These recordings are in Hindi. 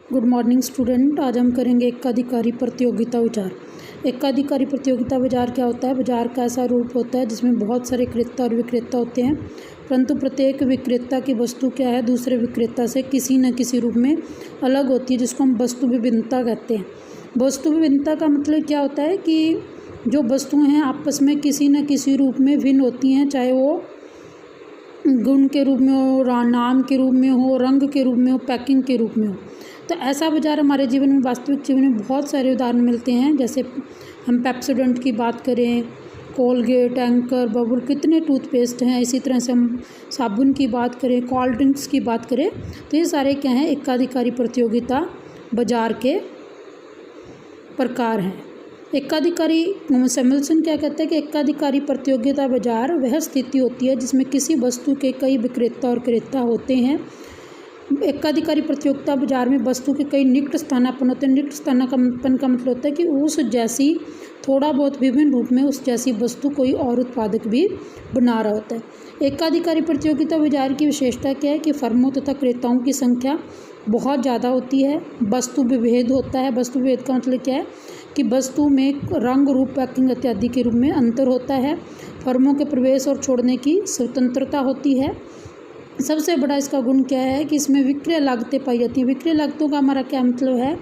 Good morning student. आज हम करेंगे एकाधिकारी प्रतियोगिता विचार। एकाधिकारी प्रतियोगिता विचार क्या होता है? बाजार का ऐसा रूप होता है जिसमें बहुत सारे क्रेता और विक्रेता होते हैं, परंतु प्रत्येक विक्रेता की वस्तु क्या है दूसरे विक्रेता से किसी न किसी रूप में अलग होती है, जिसको हम वस्तु विभिन्नता कहते हैं। वस्तु विभिन्नता का मतलब क्या होता है कि जो वस्तुएं हैं आपस में किसी न किसी रूप में भिन्न होती हैं, चाहे वो गुण के रूप में हो, नाम के रूप में हो, रंग के रूप में हो, पैकिंग के रूप में हो। तो ऐसा बाजार हमारे जीवन में, वास्तविक जीवन में बहुत सारे उदाहरण मिलते हैं। जैसे हम पेप्सोडेंट की बात करें, कोलगेट, एंकर, बबल, कितने टूथपेस्ट हैं। इसी तरह से हम साबुन की बात करें, कोल्ड ड्रिंक्स की बात करें, तो ये सारे क्या हैं? एकाधिकारी प्रतियोगिता बाजार के प्रकार हैं। एकाधिकारी सैमुअल्सन क्या कहते हैं कि एकाधिकारी प्रतियोगिता बाजार वह स्थिति होती है जिसमें किसी वस्तु के कई विक्रेता और क्रेता होते हैं। एकाधिकारी प्रतियोगिता बाजार में वस्तु के कई निकट स्थानापन्न होते हैं। निकट स्थानापन्न का मतलब होता है कि उस जैसी थोड़ा बहुत विभिन्न रूप में उस जैसी वस्तु कोई और उत्पादक भी बना रहा होता है। एकाधिकारी प्रतियोगिता बाजार की विशेषता क्या है कि फर्मों तथा क्रेताओं की संख्या बहुत ज़्यादा होती है। वस्तु विभेद होता है। वस्तु विभेद का मतलब क्या है कि वस्तु में रंग, रूप, पैकिंग इत्यादि के रूप में अंतर होता है। फर्मों के प्रवेश और छोड़ने की स्वतंत्रता होती है। सबसे बड़ा इसका गुण क्या है कि इसमें विक्रय लागतें पाई जाती हैं। विक्रय लागतों का हमारा क्या मतलब है?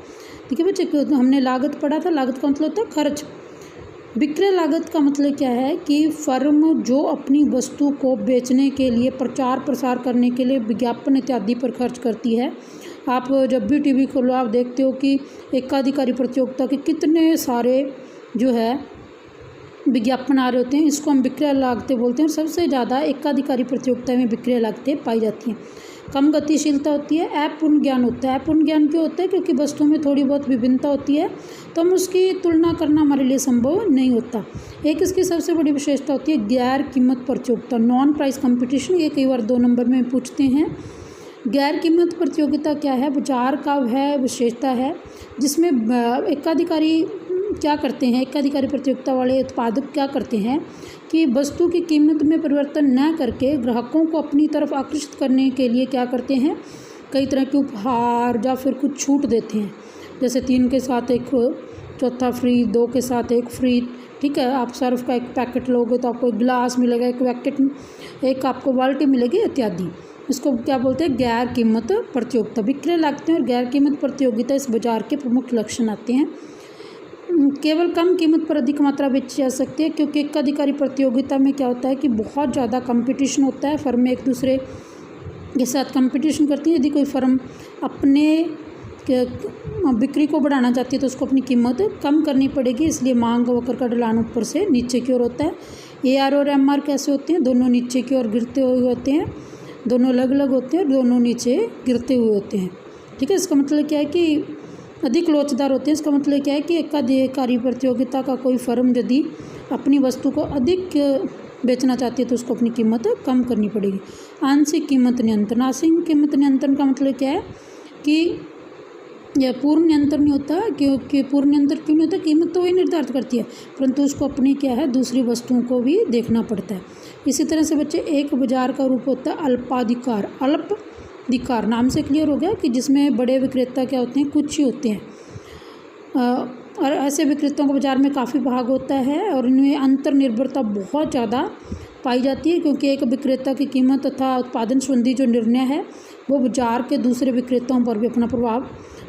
देखिए बच्चे, हमने लागत पढ़ा था। लागत का मतलब होता है खर्च। विक्रय लागत का मतलब क्या है कि फर्म जो अपनी वस्तु को बेचने के लिए, प्रचार प्रसार करने के लिए, विज्ञापन इत्यादि पर खर्च करती है। आप जब भी टीवी खोलो आप देखते हो कि एकाधिकारी प्रतियोगिता के कितने सारे जो है विज्ञापन आ रहे होते हैं। इसको हम विक्रय लागतें बोलते हैं। और सबसे ज़्यादा एकाधिकारी प्रतियोगिता में विक्रय लागतें पाई जाती हैं। कम गतिशीलता होती है। अपूर्ण ज्ञान होता है। अपूर्ण ज्ञान क्यों होता है? क्योंकि वस्तुओं में थोड़ी बहुत विभिन्नता होती है, तो हम उसकी तुलना करना हमारे लिए संभव नहीं होता। एक इसकी सबसे बड़ी विशेषता होती है गैर कीमत प्रतियोगिता, नॉन प्राइस कंपटीशन। ये कई बार 2 नंबर में पूछते हैं। गैर कीमत प्रतियोगिता क्या है? बाजार का वह विशेषता है जिसमें एकाधिकारी क्या करते हैं, एकाधिकारी प्रतियोगिता वाले उत्पादक क्या करते हैं कि वस्तु की कीमत में परिवर्तन न करके ग्राहकों को अपनी तरफ आकर्षित करने के लिए क्या करते हैं, कई तरह के उपहार या फिर कुछ छूट देते हैं। जैसे 3 के साथ एक चौथा फ्री, 2 के साथ एक फ्री। ठीक है, आप सर्फ का एक पैकेट लोगे तो आपको एक गिलास मिलेगा, एक पैकेट, एक आपको बाल्टी मिलेगी इत्यादि। इसको क्या बोलते हैं? गैर कीमत प्रतियोगिता। विक्रय लागतें और गैर कीमत प्रतियोगिता इस बाजार के प्रमुख लक्षण आते हैं। केवल कम कीमत पर अधिक मात्रा बेची जा सकती है, क्योंकि एकाधिकारी प्रतियोगिता में क्या होता है कि बहुत ज़्यादा कंपटीशन होता है। फर्में एक दूसरे के साथ कंपटीशन करती है। यदि कोई फर्म अपने बिक्री को बढ़ाना चाहती है तो उसको अपनी कीमत कम करनी पड़ेगी, इसलिए मांग वक्र का ढलान ऊपर से नीचे की ओर होता है। AR और MR कैसे होते हैं? दोनों नीचे की ओर गिरते हुए होते हैं। दोनों अलग अलग होते हैं और दोनों नीचे गिरते हुए होते हैं। ठीक है, इसका मतलब क्या है कि अधिक लोचदार होते हैं। इसका मतलब क्या है कि एकाधिकारी प्रतियोगिता का कोई फर्म यदि अपनी वस्तु को अधिक बेचना चाहती है तो उसको अपनी कीमत कम करनी पड़ेगी। आंशिक कीमत नियंत्रण। आंशिक कीमत नियंत्रण का मतलब क्या है कि यह पूर्ण नियंत्रण नहीं होता, क्योंकि पूर्ण नियंत्रण क्यों नहीं होता? कीमत तो वही निर्धारित करती है, परंतु उसको अपनी क्या है दूसरी वस्तुओं को भी देखना पड़ता है। इसी तरह से बच्चे एक बाजार का रूप होता है अल्पाधिकार। अल्पाधिकार नाम से क्लियर हो गया कि जिसमें बड़े विक्रेता क्या होते हैं? कुछ ही होते हैं। और ऐसे विक्रेताओं को बाजार में काफ़ी भाग होता है और इनमें अंतर्निर्भरता बहुत ज़्यादा पाई जाती है, क्योंकि एक विक्रेता की कीमत तथा उत्पादन संबंधी जो निर्णय है वो बाजार के दूसरे विक्रेताओं पर भी अपना प्रभाव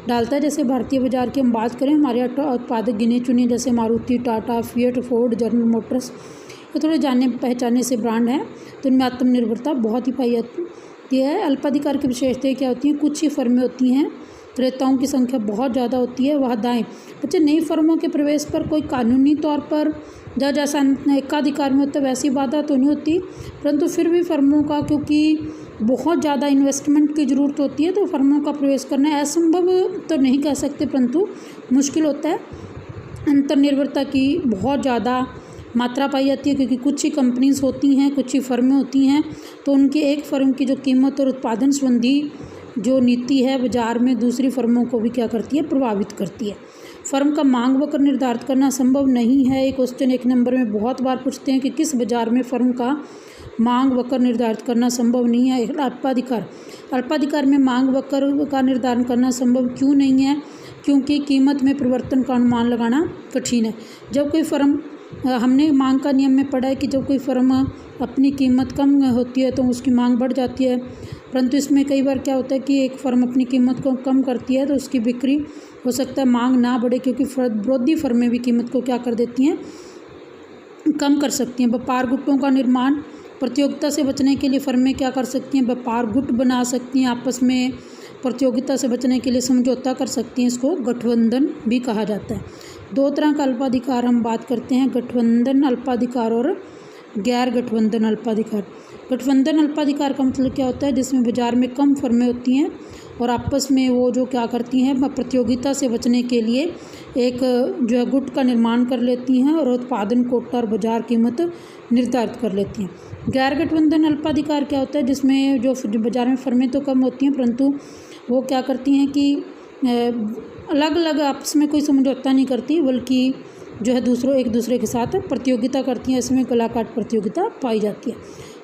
डालता है। जैसे भारतीय बाजार की हम बात करें, हमारे उत्पादक गिने चुने जैसे Maruti, Tata, fiat, Ford, general Motors, ये थोड़े जाने पहचाने से ब्रांड हैं, तो इनमें आत्मनिर्भरता बहुत ही पाई जाती है। अल्पाधिकार की विशेषताएं क्या होती हैं? कुछ ही फर्में होती हैं, क्रेताओं की संख्या बहुत ज़्यादा होती है। वह दाएँ बच्चे नई फर्मों के प्रवेश पर कोई कानूनी तौर पर जैसा एकाधिकार में होता है वैसी बाधा तो नहीं होती, परंतु फिर भी फर्मों का, क्योंकि बहुत ज़्यादा इन्वेस्टमेंट की ज़रूरत होती है, तो फर्मों का प्रवेश करना असंभव तो नहीं कह सकते, परंतु मुश्किल होता है। अंतर्निर्भरता की बहुत ज़्यादा मात्रा पाई जाती है, क्योंकि कुछ ही कंपनीज होती हैं, कुछ ही फर्में होती हैं, तो उनकी एक फर्म की जो कीमत और उत्पादन संबंधी जो नीति है बाजार में दूसरी फर्मों को भी क्या करती है? प्रभावित करती है। फर्म का मांग वक्र निर्धारित करना संभव नहीं है। एक क्वेश्चन 1 नंबर में बहुत बार पूछते हैं कि किस बाजार में फर्म का मांग वक्र निर्धारित करना संभव नहीं है। अल्पाधिकार में मांग वक्र का निर्धारण करना संभव क्यों नहीं है? क्योंकि कीमत में परिवर्तन का अनुमान लगाना कठिन है। जब कोई फर्म, हमने मांग का नियम में पढ़ा है कि जब कोई फर्म अपनी कीमत कम होती है तो उसकी मांग बढ़ जाती है, परंतु इसमें कई बार क्या होता है कि एक फर्म अपनी कीमत को कम करती है तो उसकी बिक्री हो सकता है मांग ना बढ़े, क्योंकि विरोधी फर्में भी कीमत को क्या कर देती हैं, कम कर सकती हैं। व्यापार गुटों का निर्माण, प्रतियोगिता से बचने के लिए फर्में क्या कर सकती हैं, व्यापार गुट बना सकती हैं, आपस में प्रतियोगिता से बचने के लिए समझौता कर सकती हैं। इसको गठबंधन भी कहा जाता है। दो तरह का अल्पाधिकार हम बात करते हैं, गठबंधन अल्पाधिकार और गैर गठबंधन अल्पाधिकार। गठबंधन अल्पाधिकार का मतलब क्या होता है? जिसमें बाजार में कम फर्में होती हैं और आपस में वो जो क्या करती हैं, प्रतियोगिता से बचने के लिए एक जो है गुट का निर्माण कर लेती हैं और उत्पादन कोटा और बाजार कीमत निर्धारित कर लेती हैं। गैर गठबंधन अल्पाधिकार क्या होता है? जिसमें जो बाजार में फर्में तो कम होती हैं, परंतु वो क्या करती हैं कि अलग अलग आपस में कोई समझौता नहीं करती, बल्कि जो है एक दूसरे के साथ प्रतियोगिता करती हैं। इसमें कलाकाट प्रतियोगिता पाई जाती है।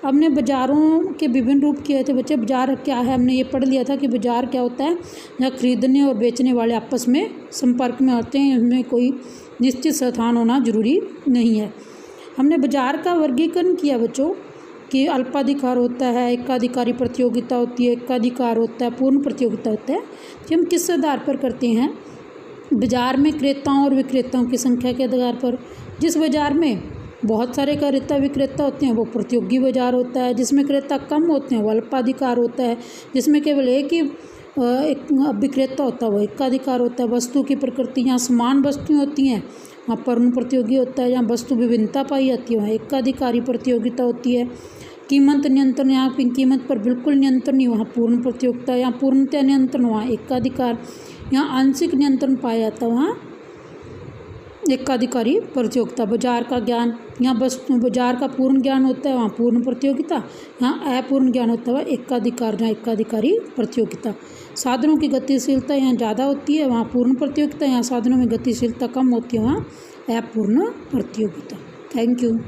हमने बाज़ारों के विभिन्न रूप किए थे बच्चे। बाज़ार क्या है, हमने ये पढ़ लिया था कि बाज़ार क्या होता है, जहाँ खरीदने और बेचने वाले आपस में संपर्क में आते हैं। इसमें कोई निश्चित स्थान होना जरूरी नहीं है। हमने बाज़ार का वर्गीकरण किया बच्चों कि अल्पाधिकार होता है, एकाधिकारी प्रतियोगिता होती है, एकाधिकार होता है, पूर्ण प्रतियोगिता होता है। कि हम किस आधार पर करते हैं? बाज़ार में क्रेताओं और विक्रेताओं की संख्या के आधार पर। जिस बाज़ार में बहुत सारे क्रेता विक्रेता होते हैं वो प्रतियोगी बाज़ार होता है। जिसमें क्रेता कम होते हैं वो अल्पाधिकार होता है। जिसमें केवल एक ही विक्रेता होता है वो एकाधिकार होता है। वस्तु की प्रकृति, यहाँ समान वस्तुएं होती हैं वहाँ पूर्ण प्रतियोगी होता है। जहाँ वस्तु विभिन्नता पाई जाती है वहाँ एकाधिकारी प्रतियोगिता होती है। कीमत नियंत्रण, यहाँ कीमत पर बिल्कुल नियंत्रण नहीं, वहाँ पूर्ण प्रतियोगिता। यहाँ पूर्णतः नियंत्रण, वहाँ एकाधिकार। यहाँ आंशिक नियंत्रण पाया जाता है, वहाँ एकाधिकारी प्रतियोगिता। बाजार का ज्ञान, यहाँ बाजार का पूर्ण ज्ञान होता है, वहाँ पूर्ण प्रतियोगिता। यहाँ अपूर्ण ज्ञान होता है, वहाँ एकाधिकार, जहाँ एकाधिकारी प्रतियोगिता। साधनों की गतिशीलता यहाँ ज़्यादा होती है, वहाँ पूर्ण प्रतियोगिता। यहाँ साधनों में गतिशीलता कम होती है, वहाँ अपूर्ण प्रतियोगिता। Thank you.